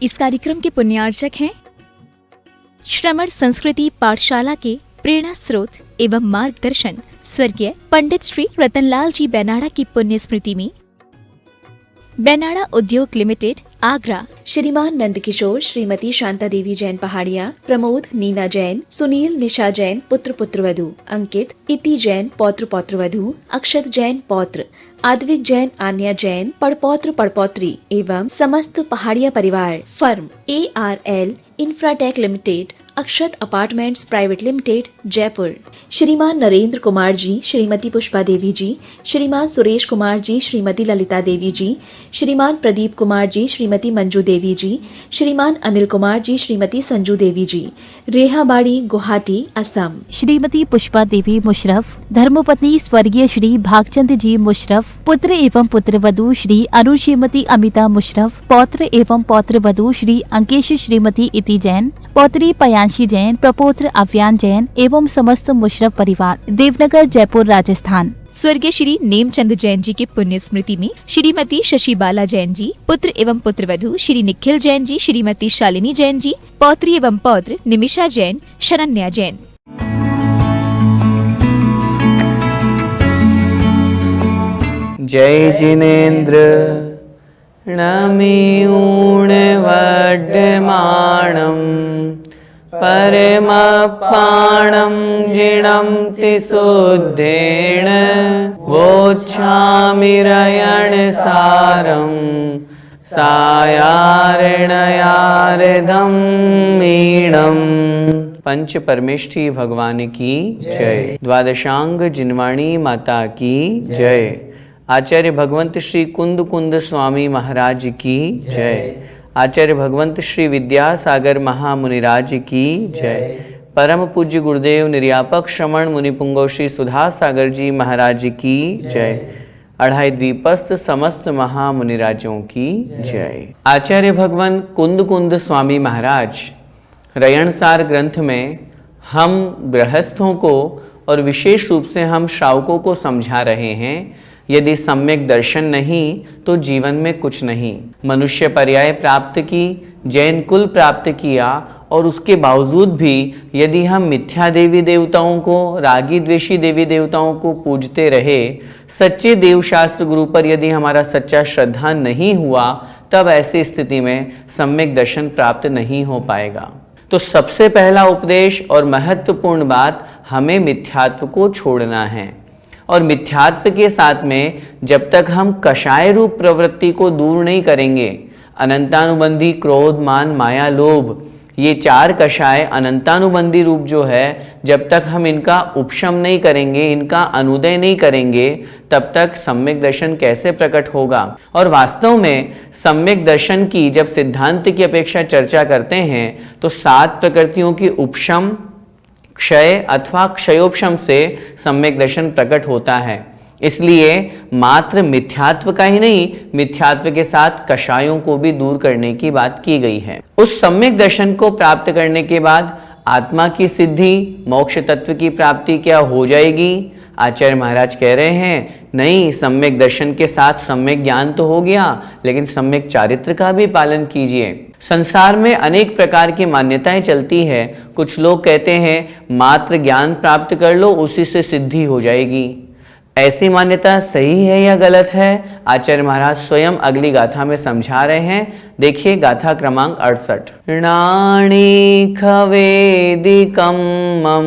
इस कार्यक्रम के पुण्यार्चक हैं श्रमण संस्कृति पाठशाला के प्रेरणा स्रोत एवं मार्गदर्शन स्वर्गीय पंडित श्री रतनलाल जी बेनाड़ा की पुण्य स्मृति में बेनाड़ा उद्योग लिमिटेड आगरा, श्रीमान नंदकिशोर श्रीमती शांता देवी जैन पहाड़िया, प्रमोद नीना जैन, सुनील निशा जैन पुत्र पुत्रवधू, अंकित इति जैन पौत्र पौत्रवधू, अक्षत जैन पौत्र, आद्विक जैन आन्या जैन पड़पौत्र पड़पौत्री एवं समस्त पहाड़िया परिवार, फर्म ARL इंफ्राटेक लिमिटेड, अक्षत अपार्टमेंट्स प्राइवेट लिमिटेड, जयपुर। श्रीमान नरेंद्र कुमार जी, श्रीमती पुष्पा देवी जी, श्रीमान सुरेश कुमार जी, श्रीमती ललिता देवी जी, श्रीमान प्रदीप कुमार जी, श्रीमती मंजू देवी जी, श्रीमान अनिल कुमार जी, श्रीमती संजू देवी जी, रेहाबाड़ी गुवाहाटी असम। श्रीमती पुष्पा देवी मुशरफ, धर्मपत्नी स्वर्गीय श्री भागचंद जी मुशरफ, पुत्र एवं पुत्रवधू श्री अरुण श्रीमती अमिता मुशरफ, पौत्र एवं पौत्रवधू श्री अंकेश श्रीमती इति जैन, पौत्री पयांशी जैन, प्रपौत्र अव्यान जैन एवं समस्त मुशरफ परिवार, देवनगर जयपुर राजस्थान। स्वर्गीय श्री नेमचंद जैन जी की पुण्य स्मृति में श्रीमती शशिबाला जैन जी, पुत्र एवं पुत्रवधू श्री निखिल जैन जी, श्रीमती शालिनी जैन जी, पौत्री एवं पौत्र निमिषा जैन, शरण्या जैन। जय जिनेन्द्र नमि ऊणवड्डमाणं परमपाणं जिणं तिशुद्धेन वोच्छामिरयणसारं सायार्णयार्धं मीणम्। पंच परमेष्ठी भगवान की जय। द्वादशांग जिनवाणी माता की जय। आचार्य भगवंत श्री कुंद कुंद स्वामी महाराज की जय। आचार्य भगवंत श्री विद्यासागर महामुनिराज की जय। परम पूज्य गुरुदेव निर्यापक श्रमण मुनिपुंगव श्री सुधा सागर जी महाराज की जय। अढ़ाई द्वीपस्थ समस्त महामुनिराजों की जय। आचार्य भगवान कुंद कुंद स्वामी महाराज रयणसार ग्रंथ में हम गृहस्थों को और विशेष रूप से हम श्रावकों को समझा रहे हैं, यदि सम्यक दर्शन नहीं तो जीवन में कुछ नहीं। मनुष्य पर्याय प्राप्त की, जैन कुल प्राप्त किया और उसके बावजूद भी यदि हम मिथ्या देवी देवताओं को, रागी द्वेषी देवी देवताओं को पूजते रहे, सच्चे देवशास्त्र गुरु पर यदि हमारा सच्चा श्रद्धा नहीं हुआ, तब ऐसी स्थिति में सम्यक दर्शन प्राप्त नहीं हो पाएगा। तो सबसे पहला उपदेश और महत्वपूर्ण बात, हमें मिथ्यात्व को छोड़ना है। और मिथ्यात्व के साथ में जब तक हम कषाय रूप प्रवृत्ति को दूर नहीं करेंगे, अनंतानुबंधी क्रोध मान माया लोभ, ये चार कषाय अनंतानुबंधी रूप जो है, जब तक हम इनका उपशम नहीं करेंगे, इनका अनुदय नहीं करेंगे, तब तक सम्यक दर्शन कैसे प्रकट होगा। और वास्तव में सम्यक दर्शन की जब सिद्धांत की अपेक्षा चर्चा करते हैं तो 7 प्रकृतियों की उपशम, क्षय अथवा क्षयोपशम से सम्यक दर्शन प्रकट होता है। इसलिए मात्र मिथ्यात्व का ही नहीं, मिथ्यात्व के साथ कषायों को भी दूर करने की बात की गई है। उस सम्यक दर्शन को प्राप्त करने के बाद आत्मा की सिद्धि, मोक्ष तत्व की प्राप्ति क्या हो जाएगी? आचार्य महाराज कह रहे हैं, नहीं, सम्यक दर्शन के साथ सम्यक ज्ञान तो हो गया, लेकिन सम्यक चारित्र का भी पालन कीजिए। संसार में अनेक प्रकार की मान्यताएं चलती है। कुछ लोग कहते हैं मात्र ज्ञान प्राप्त कर लो, उसी से सिद्धि हो जाएगी। ऐसी मान्यता सही है या गलत है? आचार्य महाराज स्वयं अगली गाथा में समझा रहे हैं। देखिए गाथा क्रमांक 68। णाणी खवेदिकं मम,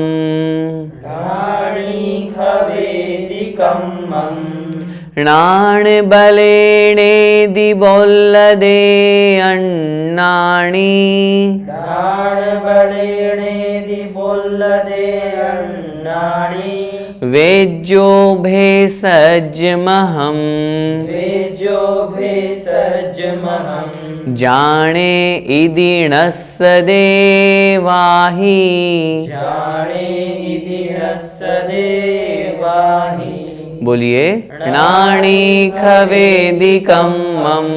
णाणी खवेदिकं मम, णाण बलेणेदि बोल्लदे अन्नाणि, णाण बलेणेदि बोल्लदे अन्नाणि, वेज्यो भेषजमहं, वेज्यो भेषजमहं, जाने इदिणस्स देवाहि, जाने इदिणस्स देवाहि। बोलिए, णाणी खवेदिकं मम,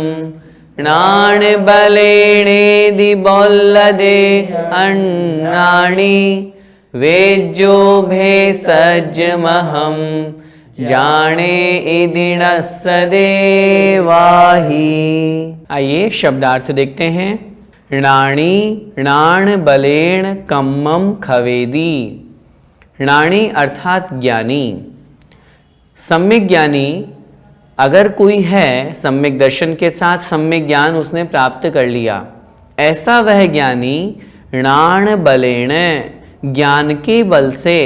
णाण बलेणेदि बोल्लदे अन्नाणि, वेज्यो भेषजमहं, जाने इदिणस्स देवाहि। आइए शब्दार्थ देखते हैं। णाणी णाण बलेण कम्मम खवेदी। णाणी अर्थात ज्ञानी। सम्यक ज्ञानी अगर कोई है, सम्यक दर्शन के साथ सम्यक ज्ञान उसने प्राप्त कर लिया, ऐसा वह ज्ञानी णाण बलेण, ज्ञान के बल से,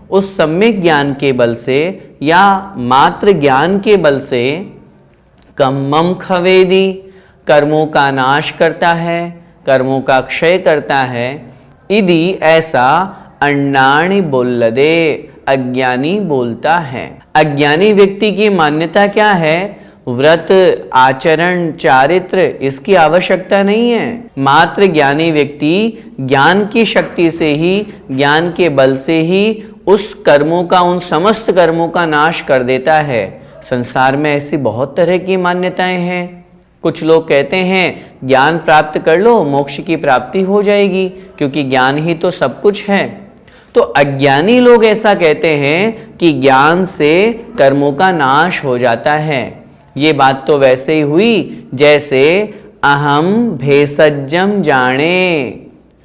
उस सम्यक ज्ञान के बल से या मात्र ज्ञान के बल से कम्मम खवेदी, कर्मों का नाश करता है, कर्मों का क्षय करता है। यदि ऐसा अन्नाणि बोल्लदे, अज्ञानी बोलता है। अज्ञानी व्यक्ति की मान्यता क्या है? व्रत, आचरण, चारित्र, इसकी आवश्यकता नहीं है। मात्र ज्ञानी व्यक्ति ज्ञान की शक्ति से ही, ज्ञान के बल से ही उस कर्मों का, उन समस्त कर्मों का नाश कर देता है। संसार में ऐसी बहुत तरह की मान्यताएं हैं। कुछ लोग कहते हैं ज्ञान प्राप्त कर लो, मोक्ष की प्राप्ति हो जाएगी, क्योंकि ज्ञान ही तो सब कुछ है। तो अज्ञानी लोग ऐसा कहते हैं कि ज्ञान से कर्मों का नाश हो जाता है। ये बात तो वैसे ही हुई जैसे अहम भेषजम जाने।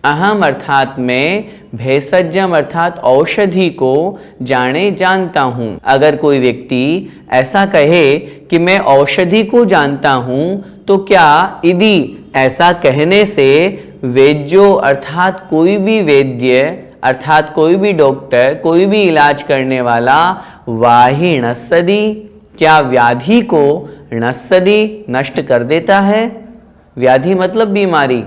अहम अर्थात मैं, भेषजम अर्थात औषधि को जाने, जानता हूं। अगर कोई व्यक्ति ऐसा कहे कि मैं औषधि को जानता हूं, तो क्या यदि ऐसा कहने से वेद्यो अर्थात कोई भी वेद्य अर्थात कोई भी डॉक्टर, कोई भी इलाज करने वाला, वाही नस्सदी, क्या व्याधि को नस्सदी, नष्ट कर देता है? व्याधि मतलब बीमारी।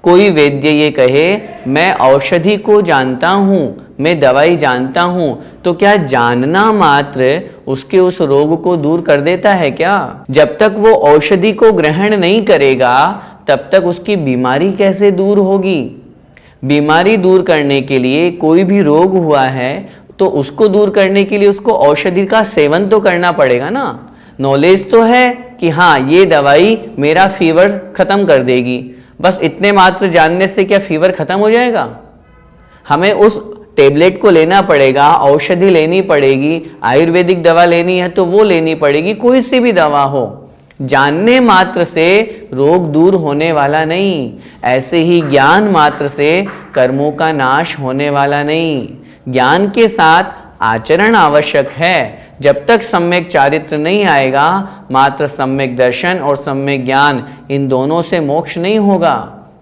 कोई वैद्य ये कहे मैं औषधि को जानता हूं, मैं दवाई जानता हूं, तो क्या जानना मात्र उसके उस रोग को दूर कर देता है क्या? जब तक वो औषधि को ग्रहण नहीं करेगा, तब तक उसकी बीमारी कैसे दूर होगी? बीमारी दूर करने के लिए, कोई भी रोग हुआ है तो उसको दूर करने के लिए उसको औषधि का सेवन तो करना पड़ेगा ना। नॉलेज तो है कि हाँ ये दवाई मेरा फीवर खत्म कर देगी, बस इतने मात्र जानने से क्या फीवर खत्म हो जाएगा? हमें उस टेबलेट को लेना पड़ेगा, औषधि लेनी पड़ेगी, आयुर्वेदिक दवा लेनी है तो वो लेनी पड़ेगी, कोई सी भी दवा हो। जानने मात्र से रोग दूर होने वाला नहीं, ऐसे ही ज्ञान मात्र से कर्मों का नाश होने वाला नहीं। ज्ञान के साथ आचरण आवश्यक है। जब तक सम्यक चारित्र नहीं आएगा, मात्र सम्यक दर्शन और सम्यक ज्ञान, इन दोनों से मोक्ष नहीं होगा,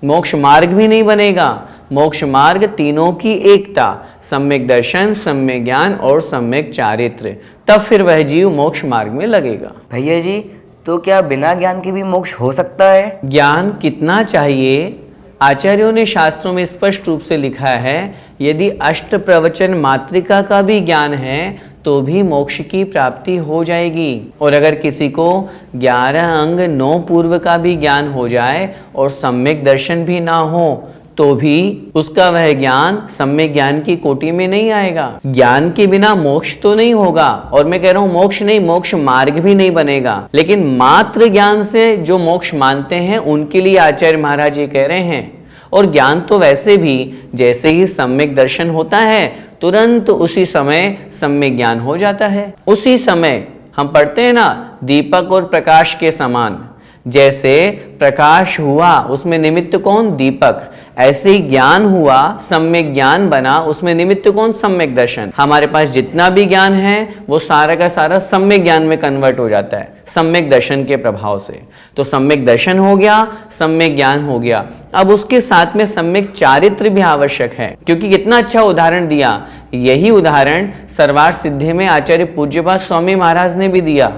मोक्ष मार्ग भी नहीं बनेगा। मोक्ष मार्ग तीनों की एकता, सम्यक दर्शन, सम्यक ज्ञान और सम्यक चारित्र, तब फिर वह जीव मोक्ष मार्ग में लगेगा। भैया जी, तो क्या बिना ज्ञान के भी मोक्ष हो सकता है? ज्ञान कितना चाहिए? आचार्यों ने शास्त्रों में स्पष्ट रूप से लिखा है, यदि अष्ट प्रवचन मात्रिका का भी ज्ञान है तो भी मोक्ष की प्राप्ति हो जाएगी। और अगर किसी को 11 अंग 9 पूर्व का भी ज्ञान हो जाए और सम्यक दर्शन भी ना हो, तो भी उसका वह ज्ञान सम्यक ज्ञान की कोटि में नहीं आएगा। ज्ञान के बिना मोक्ष तो नहीं होगा, और मैं कह रहा हूं मोक्ष नहीं, मोक्ष मार्ग भी नहीं बनेगा। लेकिन मात्र ज्ञान से जो मोक्ष मानते हैं उनके लिए आचार्य महाराज ये कह रहे हैं। और ज्ञान तो वैसे भी जैसे ही सम्यक दर्शन होता है, तुरंत उसी समय सम्यक ज्ञान हो जाता है। उसी समय हम पढ़ते हैं ना, दीपक और प्रकाश के समान। जैसे प्रकाश हुआ, उसमें निमित्त कौन? दीपक। ऐसे ही ज्ञान हुआ, सम्यक ज्ञान बना, उसमें निमित्त कौन? सम्यक दर्शन। हमारे पास जितना भी ज्ञान है वो सारा का सारा सम्यक ज्ञान में कन्वर्ट हो जाता है सम्यक दर्शन के प्रभाव से। तो सम्यक दर्शन हो गया, सम्यक ज्ञान हो गया, अब उसके साथ में सम्यक चारित्र भी आवश्यक है। क्योंकि कितना अच्छा उदाहरण दिया, यही उदाहरण सर्वार्थ सिद्धि में आचार्य पूज्यपाद स्वामी महाराज ने भी दिया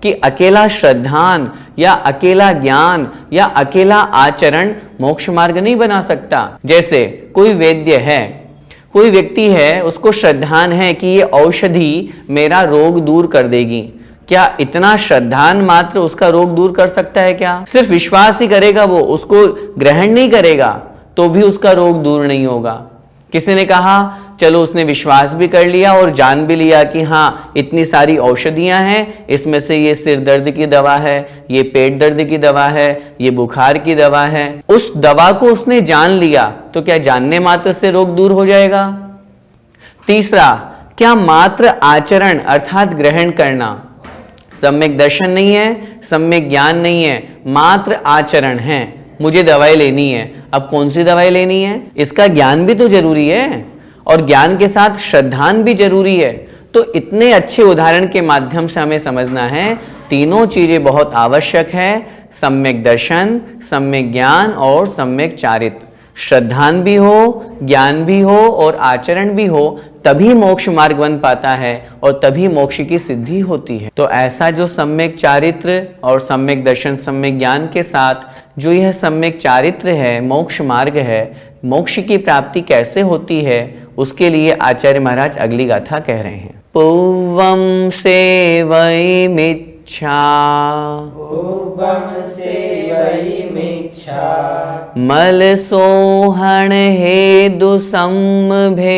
कि अकेला श्रद्धान या अकेला ज्ञान या अकेला आचरण मोक्ष मार्ग नहीं बना सकता। जैसे कोई वैद्य है, कोई व्यक्ति है, उसको श्रद्धान है कि ये औषधि मेरा रोग दूर कर देगी, क्या इतना श्रद्धान मात्र उसका रोग दूर कर सकता है क्या? सिर्फ विश्वास ही करेगा, वो उसको ग्रहण नहीं करेगा तो भी उसका रोग दूर नहीं होगा। किसी ने कहा चलो उसने विश्वास भी कर लिया और जान भी लिया कि हाँ इतनी सारी औषधियां हैं, इसमें से ये सिर दर्द की दवा है, ये पेट दर्द की दवा है, ये बुखार की दवा है, उस दवा को उसने जान लिया, तो क्या जानने मात्र से रोग दूर हो जाएगा? तीसरा, क्या मात्र आचरण अर्थात ग्रहण करना, सम्यक दर्शन नहीं है, सम्यक ज्ञान नहीं है, मात्र आचरण है, मुझे दवाई लेनी है। अब कौन सी दवाई लेनी है, इसका ज्ञान भी तो जरूरी है, और ज्ञान के साथ श्रद्धान भी जरूरी है। तो इतने अच्छे उदाहरण के माध्यम से हमें समझना है तीनों चीजें बहुत आवश्यक है, सम्यक दर्शन, सम्यक ज्ञान और सम्यक चारित्र। श्रद्धान भी हो, ज्ञान भी हो और आचरण भी हो, तभी मोक्ष मार्ग बन पाता है और तभी मोक्ष की सिद्धि होती है। तो ऐसा जो सम्यक चारित्र और सम्यक दर्शन, सम्यक ज्ञान के साथ जो यह सम्यक चारित्र है, मोक्ष मार्ग है, मोक्ष की प्राप्ति कैसे होती है, उसके लिए आचार्य महाराज अगली गाथा कह रहे हैं। पूर्वम सेवैमिच्छा मलसोहण हेदु सम्भे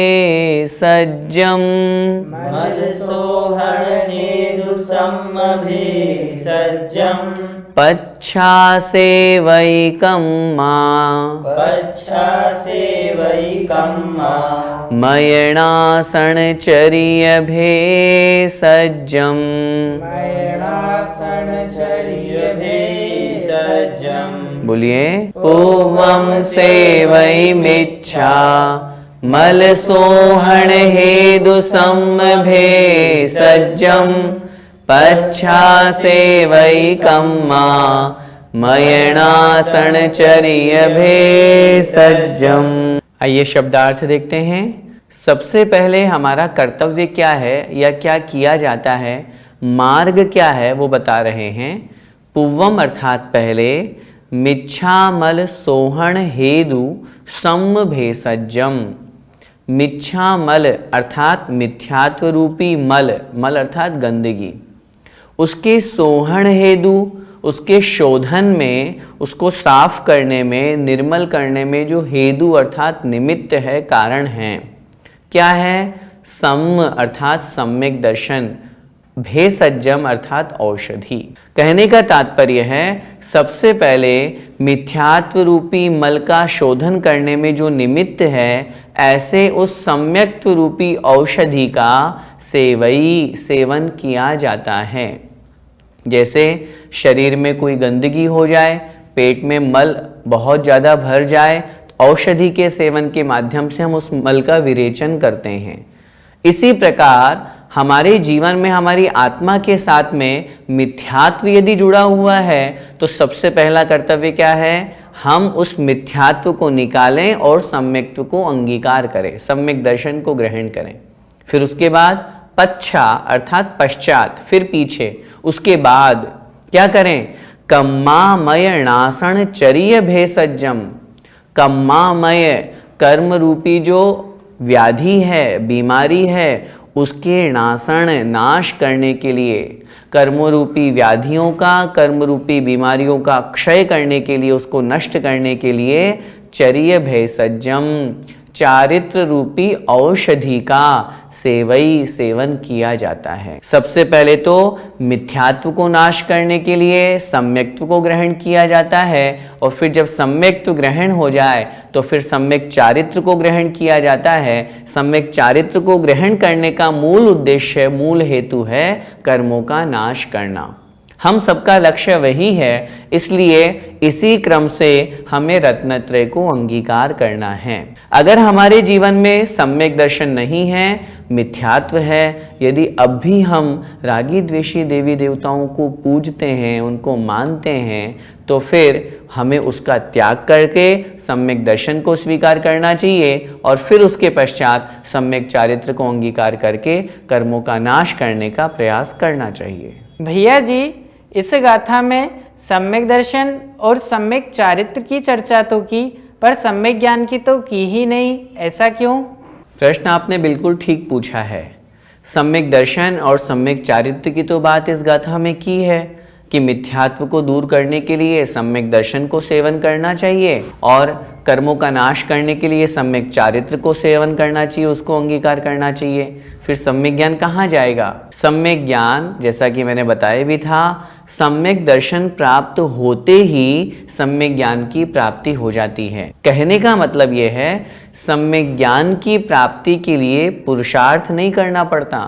सज्जम पच्छा सेवैकं मां मयणासन चर्यभे सज्जम। बोलिए, पूर्वं सेवैमिच्छा मलसोहण हेदु सम्भे सज्जम पच्छा सेवैकं मां मयणासन चर्यभे सज्जम। आइए शब्दार्थ देखते हैं। सबसे पहले हमारा कर्तव्य क्या है या क्या किया जाता है, मार्ग क्या है, वो बता रहे हैं। पूर्वम अर्थात पहले, मिच्छामल सोहण हेदु सम्भेषजम। मिच्छामल अर्थात मिथ्यात्व रूपी मल, मल अर्थात गंदगी, उसके सोहण हेतु, उसके शोधन में, उसको साफ करने में, निर्मल करने में जो हेतु अर्थात निमित्त है, कारण है, क्या है? सम अर्थात सम्यक दर्शन, भेषजम अर्थात औषधि। कहने का तात्पर्य है सबसे पहले मिथ्यात्व रूपी मल का शोधन करने में जो निमित्त है, ऐसे उस सम्यक्त्व रूपी औषधि का सेवन किया जाता है। जैसे शरीर में कोई गंदगी हो जाए, पेट में मल बहुत ज़्यादा भर जाए, औषधि के सेवन के माध्यम से हम उस मल का विरेचन करते हैं। इसी प्रकार हमारे जीवन में हमारी आत्मा के साथ में मिथ्यात्व यदि जुड़ा हुआ है तो सबसे पहला कर्तव्य क्या है? हम उस मिथ्यात्व को निकालें और सम्यक्त्व को अंगीकार करें, सम्यक दर्शन को ग्रहण करें। फिर उसके बाद पच्छा अर्थात पश्चात, फिर पीछे, उसके बाद क्या करें? कम्मामय नासन चर्य भेषजम। कम्मामय कर्म रूपी जो व्याधि है, बीमारी है, उसके नाशन नाश करने के लिए, कर्म रूपी व्याधियों का, कर्म रूपी बीमारियों का क्षय करने के लिए, उसको नष्ट करने के लिए चर्य भेषजम, चारित्र रूपी औषधि का सेवन किया जाता है। सबसे पहले तो मिथ्यात्व को नाश करने के लिए सम्यक्त्व को ग्रहण किया जाता है, और फिर जब सम्यक्त्व ग्रहण हो जाए तो फिर सम्यक चारित्र को ग्रहण किया जाता है। सम्यक चारित्र को ग्रहण करने का मूल उद्देश्य, मूल हेतु है कर्मों का नाश करना। हम सबका लक्ष्य वही है, इसलिए इसी क्रम से हमें रत्नत्रय को अंगीकार करना है। अगर हमारे जीवन में सम्यक दर्शन नहीं है, मिथ्यात्व है, यदि अब भी हम रागी द्वेषी देवी देवताओं को पूजते हैं, उनको मानते हैं, तो फिर हमें उसका त्याग करके सम्यक दर्शन को स्वीकार करना चाहिए, और फिर उसके पश्चात सम्यक चारित्र को अंगीकार करके कर्मों का नाश करने का प्रयास करना चाहिए। भैया जी, इस गाथा में सम्यक दर्शन और सम्यक चारित्र की चर्चा तो की, पर सम्यक ज्ञान की तो की ही नहीं, ऐसा क्यों? प्रश्न आपने बिल्कुल ठीक पूछा है। सम्यक दर्शन और सम्यक चारित्र की तो बात इस गाथा में की है कि मिथ्यात्व को दूर करने के लिए सम्यक दर्शन को सेवन करना चाहिए, और कर्मों का नाश करने के लिए सम्यक चारित्र को सेवन करना चाहिए, उसको अंगीकार करना चाहिए। फिर सम्यक ज्ञान कहाँ जाएगा? सम्यक ज्ञान, जैसा कि मैंने बताया भी था, सम्यक दर्शन प्राप्त होते ही सम्यक ज्ञान की प्राप्ति हो जाती है। कहने का मतलब यह है, सम्यक ज्ञान की प्राप्ति के लिए पुरुषार्थ नहीं करना पड़ता,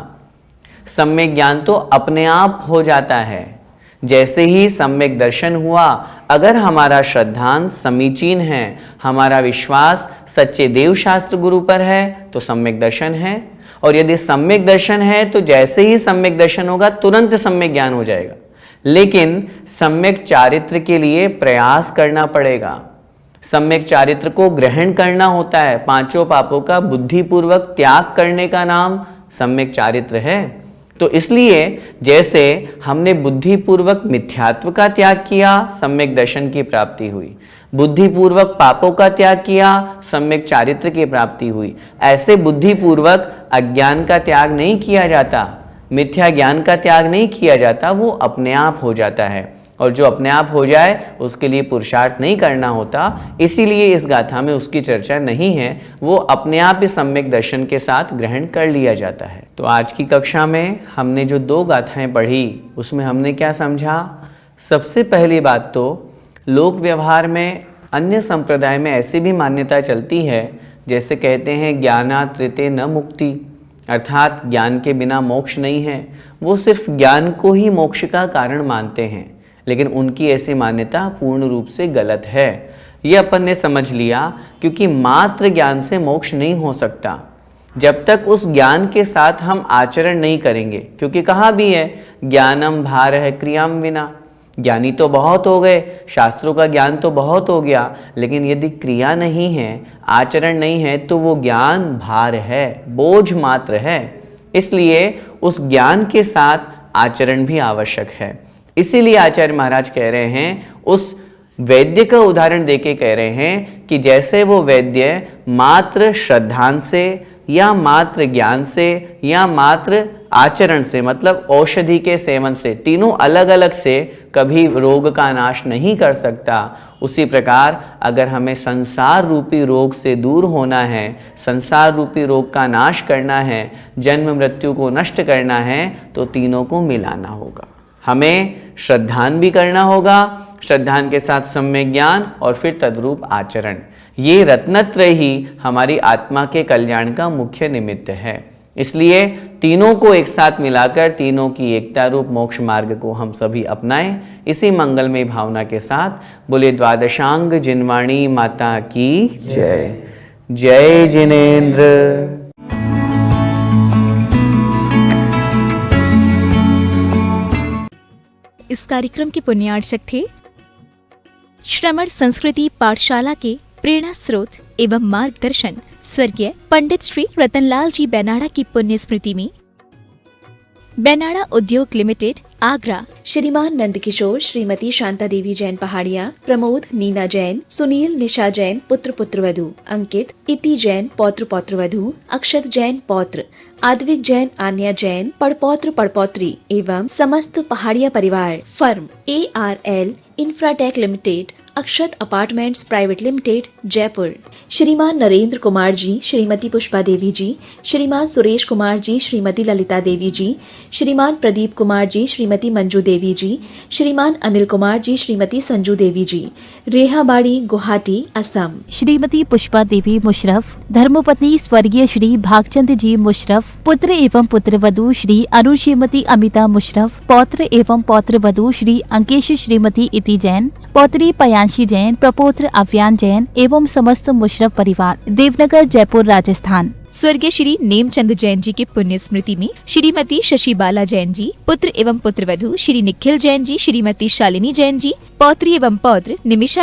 सम्यक ज्ञान तो अपने आप हो जाता है। जैसे ही सम्यक दर्शन हुआ, अगर हमारा श्रद्धांश समीचीन है, हमारा विश्वास सच्चे देव शास्त्र गुरु पर है, तो सम्यक दर्शन है। और यदि सम्यक दर्शन है तो जैसे ही सम्यक दर्शन होगा तुरंत सम्यक ज्ञान हो जाएगा। लेकिन सम्यक चारित्र के लिए प्रयास करना पड़ेगा। सम्यक चारित्र को ग्रहण करना होता है। पांचों पापों का बुद्धिपूर्वक त्याग करने का नाम सम्यक चारित्र है। तो इसलिए जैसे हमने बुद्धिपूर्वक मिथ्यात्व का त्याग किया, सम्यक दर्शन की प्राप्ति हुई। बुद्धिपूर्वक पापों का त्याग किया, सम्यक चारित्र की प्राप्ति हुई। ऐसे बुद्धिपूर्वक अज्ञान का त्याग नहीं किया जाता, मिथ्या ज्ञान का त्याग नहीं किया जाता, वो अपने आप हो जाता है। और जो अपने आप हो जाए उसके लिए पुरुषार्थ नहीं करना होता, इसीलिए इस गाथा में उसकी चर्चा नहीं है। वो अपने आप ही सम्यक दर्शन के साथ ग्रहण कर लिया जाता है। तो आज की कक्षा में हमने जो 2 गाथाएं पढ़ी उसमें हमने क्या समझा? सबसे पहली बात तो लोक व्यवहार में अन्य संप्रदाय में ऐसी भी मान्यता चलती है, जैसे कहते हैं ज्ञानात्रिते न मुक्ति, अर्थात ज्ञान के बिना मोक्ष नहीं है। वो सिर्फ ज्ञान को ही मोक्ष का कारण मानते हैं, लेकिन उनकी ऐसी मान्यता पूर्ण रूप से गलत है। ये अपन ने समझ लिया, क्योंकि मात्र ज्ञान से मोक्ष नहीं हो सकता जब तक उस ज्ञान के साथ हम आचरण नहीं करेंगे। क्योंकि कहा भी है ज्ञानम भार है क्रियाम विना। ज्ञानी तो बहुत हो गए, शास्त्रों का ज्ञान तो बहुत हो गया, लेकिन यदि क्रिया नहीं है, आचरण नहीं है, तो वो ज्ञान भार है, बोझ मात्र है। इसलिए उस ज्ञान के साथ आचरण भी आवश्यक है। इसीलिए आचार्य महाराज कह रहे हैं, उस वैद्य का उदाहरण देके कह रहे हैं कि जैसे वो वैद्य मात्र श्रद्धांश से या मात्र ज्ञान से या मात्र आचरण से, मतलब औषधि के सेवन से, तीनों अलग अलग से कभी रोग का नाश नहीं कर सकता, उसी प्रकार अगर हमें संसार रूपी रोग से दूर होना है, संसार रूपी रोग का नाश करना है, जन्म मृत्यु को नष्ट करना है, तो तीनों को मिलाना होगा। हमें श्रद्धान भी करना होगा, श्रद्धान के साथ सम्यक ज्ञान और फिर तद्रूप आचरण। ये रत्नत्रय ही हमारी आत्मा के कल्याण का मुख्य निमित्त है। इसलिए तीनों को एक साथ मिलाकर तीनों की एकता रूप मोक्ष मार्ग को हम सभी अपनाएं। इसी मंगलमय भावना के साथ बोले द्वादशांग जिनवाणी माता की जय। जय जिनेन्द्र। इस कार्यक्रम के पुण्यार्चक थे श्रमण संस्कृति पाठशाला के प्रेरणा स्रोत एवं मार्गदर्शन स्वर्गीय पंडित श्री रतनलाल जी बेनाड़ा की पुण्य स्मृति में बेनाड़ा उद्योग लिमिटेड आगरा, श्रीमान नंदकिशोर श्रीमती शांता देवी जैन पहाड़िया, प्रमोद नीना जैन, सुनील निशा जैन पुत्र पुत्रवधू, अंकित इति जैन पौत्र पौत्रवधू, अक्षत जैन पौत्र, आद्विक जैन आन्या जैन पड़पौत्र पड़पौत्री एवं समस्त पहाड़िया परिवार, फर्म ARL इंफ्राटेक लिमिटेड, अक्षत अपार्टमेंट्स प्राइवेट लिमिटेड, जयपुर। श्रीमान नरेंद्र कुमार जी, श्रीमती पुष्पा देवी जी, श्रीमान सुरेश कुमार जी, श्रीमती ललिता देवी जी, श्रीमान प्रदीप कुमार जी, श्रीमती मंजू देवी जी, श्रीमान अनिल कुमार जी, श्रीमती संजू देवी जी, रेहाबाड़ी गुवाहाटी असम। श्रीमती पुष्पा देवी मुशरफ, धर्मपत्नी स्वर्गीय श्री भागचंद जी मुशरफ, पुत्र एवं पुत्रवधू श्री अरुण श्रीमती अमिता मुशरफ, पौत्र एवं पौत्रवधू श्री अंकेश श्रीमती इति जैन, पौत्री पयांशी जैन, प्रपौत्र अव्यान जैन एवं समस्त मुशरफ परिवार, देवनगर जयपुर राजस्थान। स्वर्गीय श्री नेमचंद जैन जी की पुण्य स्मृति में श्रीमती शशिबाला जैन जी, पुत्र एवं पुत्रवधू श्री निखिल जैन जी, श्रीमती शालिनी जैन जी, पौत्री एवं पौत्र निमिषा